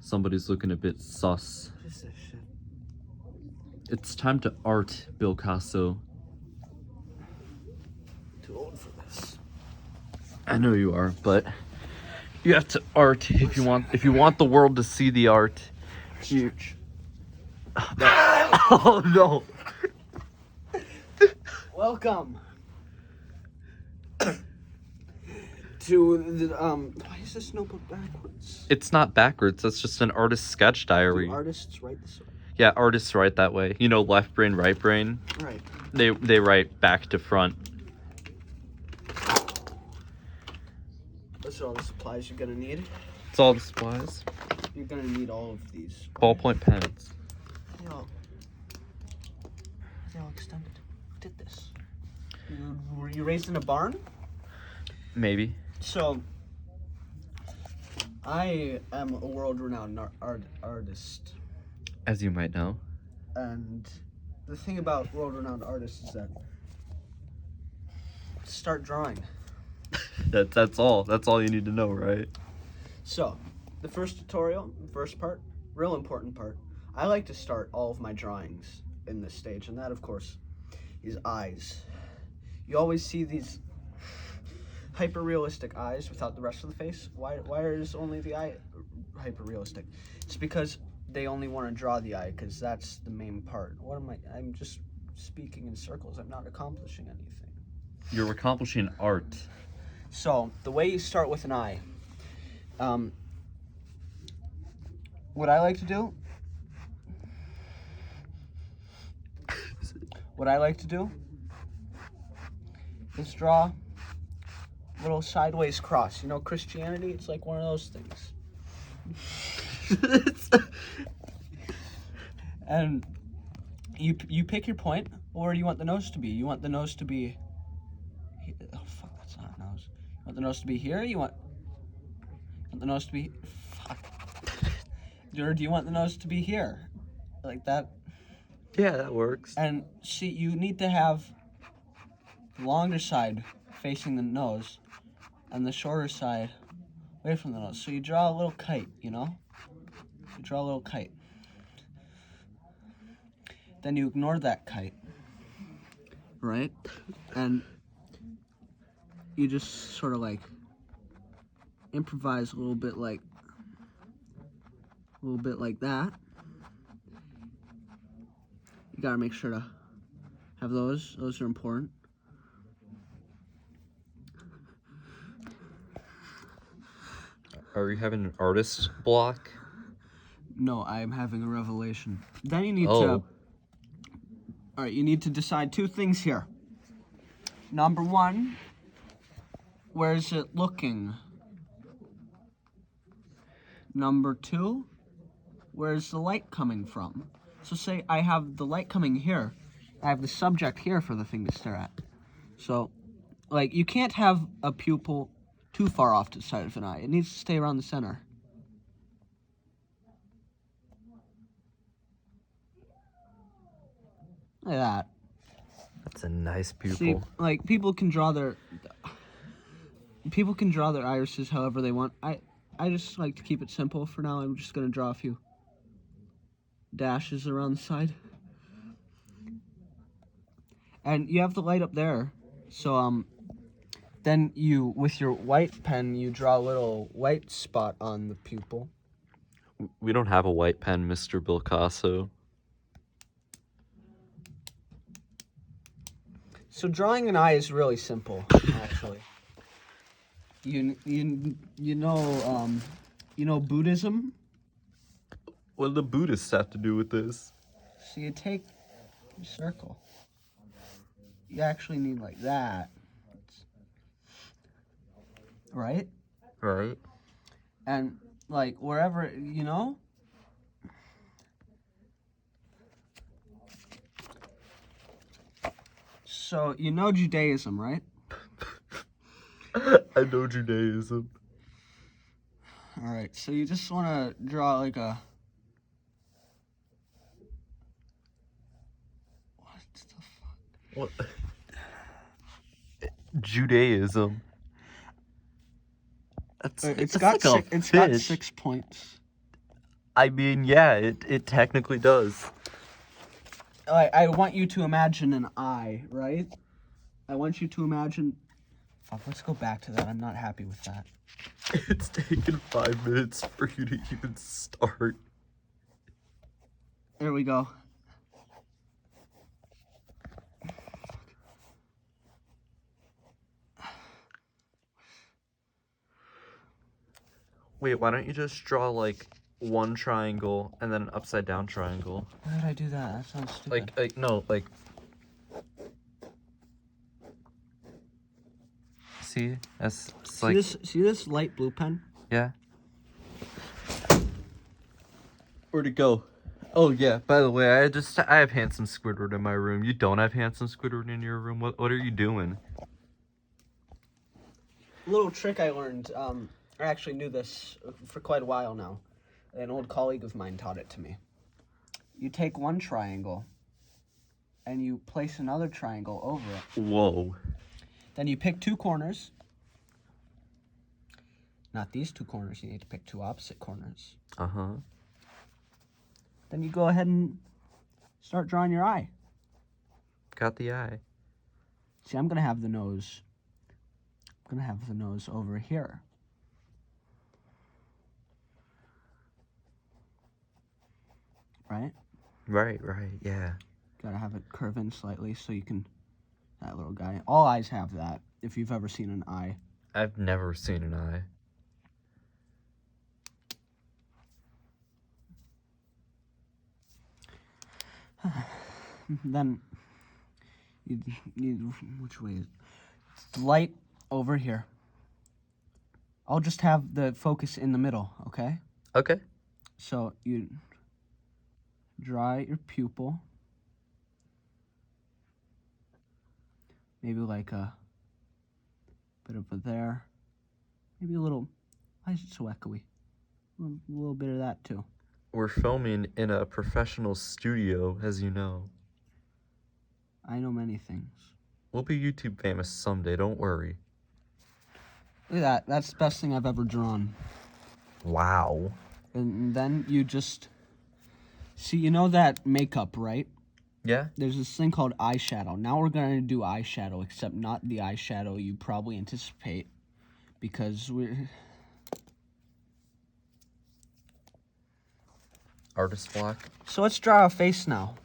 Somebody's looking a bit sus. What is this shit? It's time to art, Bill Casso. Too old for this. I know you are, but you have to art if you want the world to see the art. Huge. Oh no. Welcome to the why is this notebook backwards? It's not backwards, that's just an artist's sketch diary. Do artists write this way? Yeah, artists write that way. You know, left brain, right brain? Right. They write back to front. Those are all the supplies you're gonna need. It's all the supplies. You're gonna need all of these. Ballpoint pens. They all extended. Who did this? Were you raised in a barn? Maybe. So, I am a world-renowned artist. As you might know. And the thing about world-renowned artists is that start drawing. That's all. That's all you need to know, right? So, the first tutorial, the first part, real important part. I like to start all of my drawings in this stage, and that, of course, is eyes. You always see these hyper-realistic eyes without the rest of the face. Why is only the eye hyper-realistic? It's because they only want to draw the eye, because that's the main part. I'm just speaking in circles. I'm not accomplishing anything. You're accomplishing art. So, the way you start with an eye, what I like to do is draw a little sideways cross. You know, Christianity, it's like one of those things. And you pick your point. Where do you want the nose to be? You want the nose to be... Oh, fuck, that's not a nose. You want the nose to be here? You want the nose to be... Fuck. Or do you want the nose to be here? Like that? Yeah, that works. And see, you need to have the longer side facing the nose and the shorter side away from the nose. So you draw a little kite, you know? You draw a little kite. Then you ignore that kite, right? And you just sort of like improvise a little bit like that. You gotta make sure to have those. Those are important. Are you having an artist block? No, I'm having a revelation. Then you need Oh. Alright, you need to decide two things here. Number one, where's it looking? Number two, where's the light coming from? So say I have the light coming here. I have the subject here for the thing to stare at. So, like, you can't have a pupil too far off to the side of an eye. It needs to stay around the center. Like that. That's a nice pupil. See, like, people can draw their irises however they want. I just like to keep it simple for now. I'm just gonna draw a few dashes around the side. And you have the light up there. So then you, with your white pen, you draw a little white spot on the pupil. We don't have a white pen, Mr. Bill Casso. So drawing an eye is really simple, actually. You know Buddhism? What do the Buddhists have to do with this? So you take a circle. You actually need like that. Right? Right. And like wherever, you know? So you know Judaism, right? I know Judaism. Alright, so you just want to draw like a... What the fuck? What? Judaism. It's got 6 points. I mean, yeah, it technically does. I want you to imagine an eye, right? I want you to imagine. Fuck, let's go back to that. I'm not happy with that. It's taken 5 minutes for you to even start. There we go. Wait, why don't you just draw like one triangle and then an upside down triangle? Why did I do that? That sounds stupid. Like see, that's it's like See this light blue pen? yeah. Where'd it go? Oh yeah. By the way, I have handsome Squidward in my room. You don't have handsome Squidward in your room. What are you doing? A little trick I learned. I actually knew this for quite a while now. An old colleague of mine taught it to me. You take one triangle and you place another triangle over it. Whoa. Then you pick two corners. Not these two corners. You need to pick two opposite corners. Uh-huh. Then you go ahead and start drawing your eye. Got the eye. See, I'm going to have the nose. I'm going to have the nose over here. Right? Right, yeah. Gotta have it curve in slightly so you can... That little guy. All eyes have that, if you've ever seen an eye. I've never seen an eye. Then, which way is it? It's light over here. I'll just have the focus in the middle, okay? Okay. So, you draw your pupil. Maybe like a bit of a there. Maybe a little, why is it so echoey? A little bit of that too. We're filming in a professional studio, as you know. I know many things. We'll be YouTube famous someday, don't worry. Look at that. That's the best thing I've ever drawn. Wow. And then you just... See, you know that makeup, right? Yeah? There's this thing called eyeshadow. Now we're going to do eyeshadow, except not the eyeshadow you probably anticipate. Because we're... Artist block. So let's draw a face now.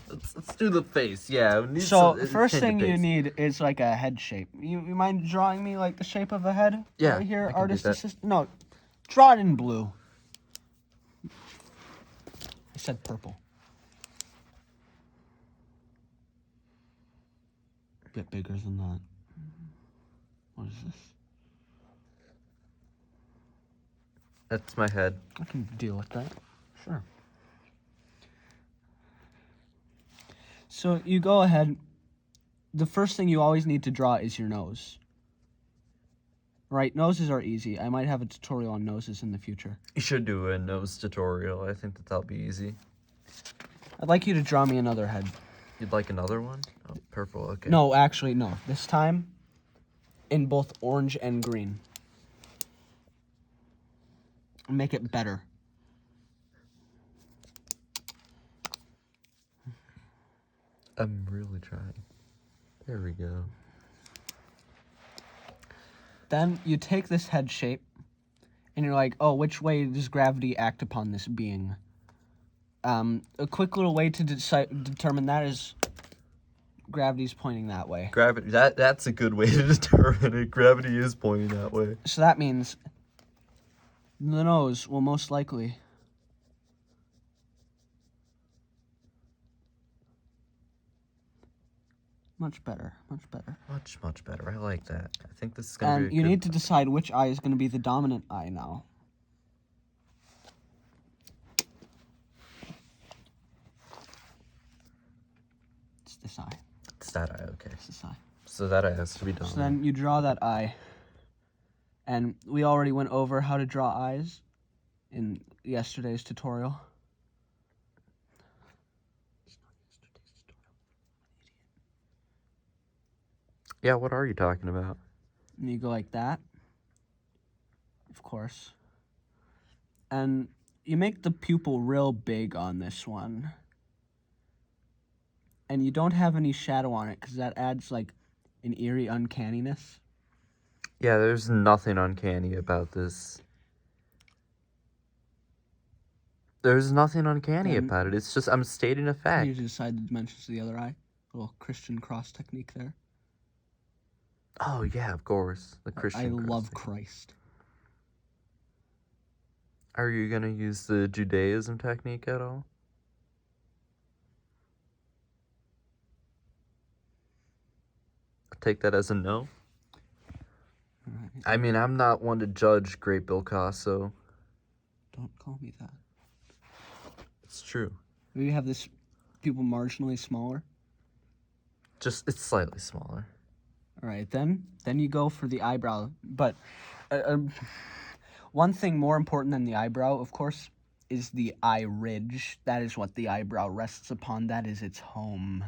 Let's do the face, yeah. We need So some the first thing intended you face. need is like a head shape. You mind drawing me like the shape of a head? Yeah, Right here, I can do artist that. assistant. No, draw it in blue. I said purple. A bit bigger than that. What is this? That's my head. I can deal with that. Sure. So you go ahead. The first thing you always need to draw is your nose. Right, noses are easy. I might have a tutorial on noses in the future. You should do a nose tutorial. I think that'll be easy. I'd like you to draw me another head. You'd like another one? Oh, purple, okay. No, actually, no. This time, in both orange and green. Make it better. I'm really trying. There we go. Then you take this head shape, and you're like, oh, which way does gravity act upon this being? A quick little way to determine that is gravity's pointing that way. Gravity, that's a good way to determine it. Gravity is pointing that way. So that means the nose will most likely... Much better, much better. Much better. I like that. I think this is going to be And a you good... need to decide which eye is going to be the dominant eye now. It's this eye. It's that eye, okay. It's this eye. So that eye has to be done. So then you draw that eye. And we already went over how to draw eyes in yesterday's tutorial. Yeah, what are you talking about? And you go like that. Of course. And you make the pupil real big on this one. And you don't have any shadow on it because that adds like an eerie uncanniness. Yeah, there's nothing uncanny about this. There's nothing uncanny Then- about it. It's just I'm stating a Can fact. you decide the dimensions of the other eye? Little Christian cross technique there. Oh yeah, of course. The I Christian love cross. Christ. Are you gonna use the Judaism technique at all? I'll take that as a no. Alright, I mean, I'm not one to judge Great Bill Picasso. don't call me that. It's true. Maybe have this pupil marginally smaller. Just it's slightly smaller. All right, then you go for the eyebrow. But one thing more important than the eyebrow, of course, is the eye ridge. That is what the eyebrow rests upon. That is its home.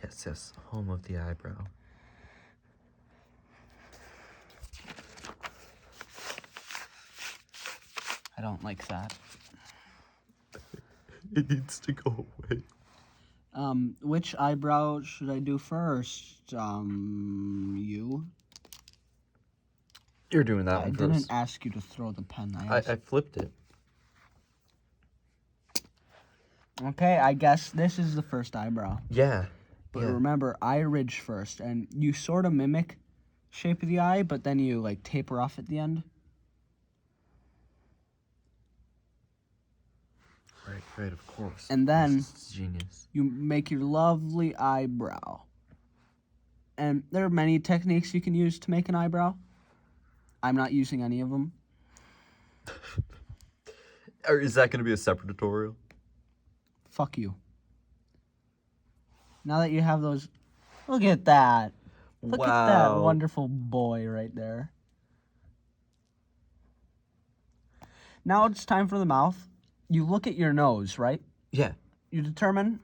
Yes, yes. Home of the eyebrow. I don't like that. It needs to go away. Which eyebrow should I do first? You. You're doing that I one didn't first. ask you to throw the pen. I flipped it. Okay, I guess this is the first eyebrow. Yeah. But Yeah. remember, eye ridge first, and you sort of mimic shape of the eye, but then you like taper off at the end. Right, of course. And then It's genius. you make your lovely eyebrow. And there are many techniques you can use to make an eyebrow. I'm not using any of them. Or is that going to be a separate tutorial? Fuck you. Now that you have those, look at that. Look at that wonderful boy right there. Now it's time for the mouth. You look at your nose, right? Yeah. You determine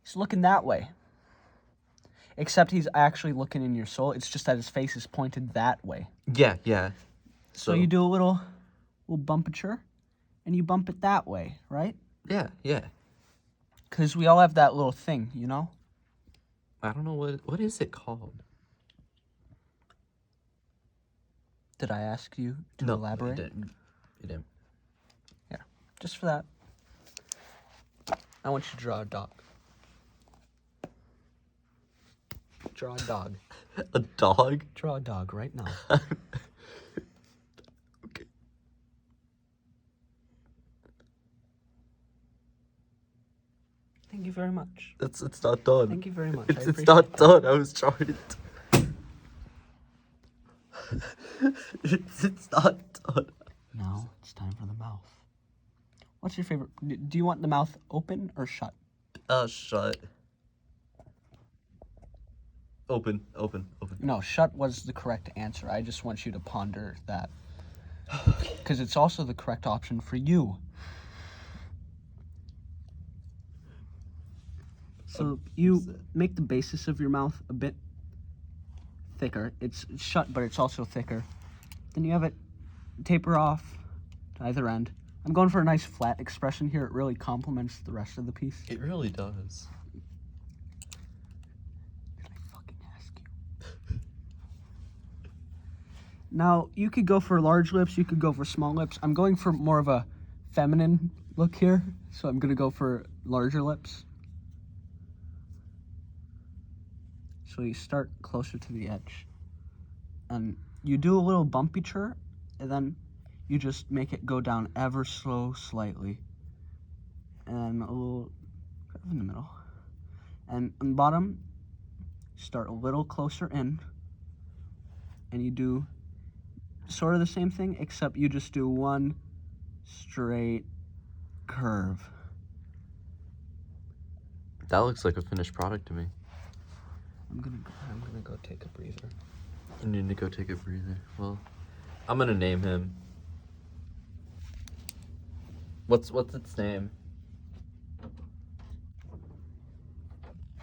he's looking that way. Except he's actually looking in your soul. It's just that his face is pointed that way. Yeah. So you do a little bumpature, and you bump it that way, right? Yeah. Because we all have that little thing, you know? I don't know what is it called? Did I ask you to No, elaborate? You didn't. Just for that. I want you to draw a dog. Draw a dog. A dog? Draw a dog right now. Okay. Thank you very much. It's not done. Thank you very much. It's not done. I was trying to. It's not done. Now it's time for the mouth. What's your favorite? Do you want the mouth open or shut? Shut. Open. No, shut was the correct answer. I just want you to ponder that. Because it's also the correct option for you. So you make the basis of your mouth a bit thicker. It's shut, but it's also thicker. Then you have it taper off to either end. I'm going for a nice flat expression here. It really complements the rest of the piece. It really does. Did I fucking ask you? Now, you could go for large lips, you could go for small lips. I'm going for more of a feminine look here, so I'm going to go for larger lips. So you start closer to the edge. And you do a little bumpy-ture, and then you just make it go down ever so slightly. And a little curve in the middle. And on the bottom, start a little closer in. And you do sort of the same thing, except you just do one straight curve. That looks like a finished product to me. I'm gonna go take a breather. You need to go take a breather. Well, I'm gonna name him. What's its name?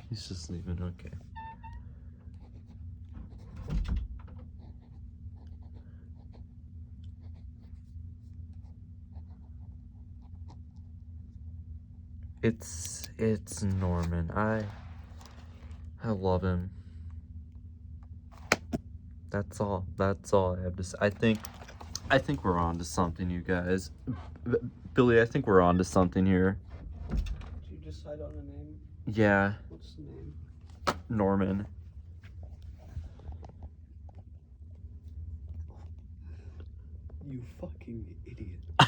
He's just leaving. Okay. It's Norman. I love him. That's all I have to say. I think we're on to something, you guys. Billy, I think we're on to something here. Did you decide on a name? Yeah, What's the name? Norman. You fucking idiot. I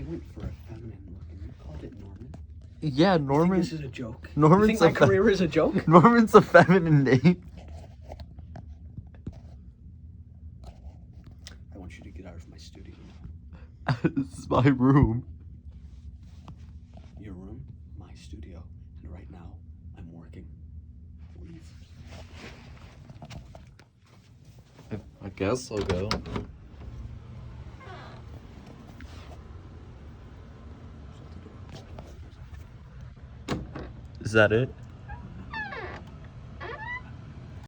went for a feminine looking. You called it Norman? Yeah, You think Norman. this is a joke? Norman's You think my a career is a joke? Norman's a feminine name. I want you to get out of my studio. This is my room. Your room, my studio, and right now, I'm working. Leave. I guess I'll go. Is that it?